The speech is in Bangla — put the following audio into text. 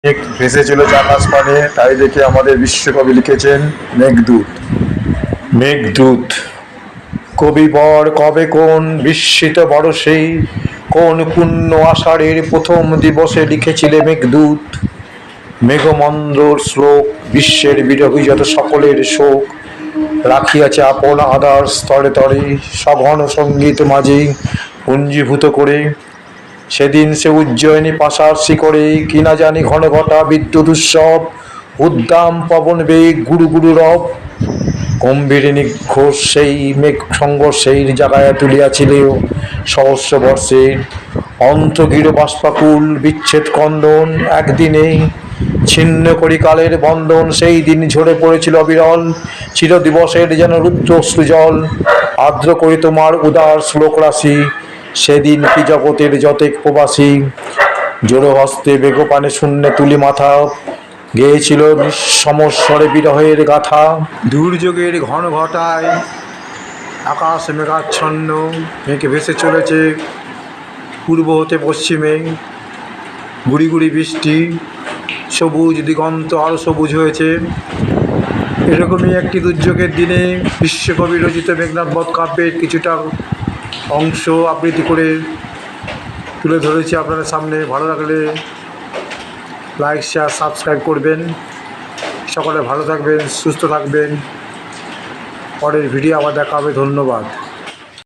মেঘ ভেসে চলেছে আকাশ পানে, তাই দেখে আমাদের বিশ্বকবি লিখেছেন মেঘদূত। মেঘদূত কবিবর কবে কোন বিস্মিত বরষে, কোন পুণ্য আষাঢ়ের প্রথম দিবসে লিখেছিলে মেঘদূত। মেঘমন্দ্র শ্লোক বিশ্বের বিরহী যত সকলের শোক রাখিয়াছে আপন আদার স্তরে তরে, সঘন সঙ্গীত মাঝে পুঞ্জীভূত করে। সেদিন সে উজ্জয়িনী পাশার শিখরে, কিনা জানি ঘন ঘটা বিদ্যুৎ উৎসব, উদ্দাম পবন বেগ গুরু গুরু রব। গম্ভীর নিঘোষ সেই মেঘ সংঘর্ষের জাগায়া তুলিয়াছিল সহস্র বর্ষের অন্তগির বাষ্পাকুল বিচ্ছেদ কন্দন। একদিনে ছিন্ন করি কালের বন্ধন, সেই দিন ঝরে পড়েছিল অবিরল চির দিবসের যেন রুদ্র অশ্রুজল। আর্দ্র করি তোমার উদার শ্লোক রাশি, সেদিন কি জগতের যতেক প্রবাসী জোড়ো হস্তে বেগপানে শূন্যে তুলি মাথা, গেয়েছিল সমস্বরে বিরহের গাথা। দুর্যোগের ঘন ঘটায় আকাশ মেঘাচ্ছন্ন, মেঘ ভেসে চলেছে পূর্ব হতে পশ্চিমে, গুড়ি গুড়ি বৃষ্টি, সবুজ দিগন্ত আরও সবুজ হয়েছে। এরকমই একটি দুর্যোগের দিনে বিশ্বকবি রচিত মেঘনাদ বধ কাব্যের কিছুটা অংশ আবৃত্তি করে তুলে ধরেছি আপনাদের সামনে। ভালো লাগলে লাইক শেয়ার সাবস্ক্রাইব করবেন। সকলে ভালো থাকবেন, সুস্থ থাকবেন। পরের ভিডিও আবার দেখা হবে। ধন্যবাদ।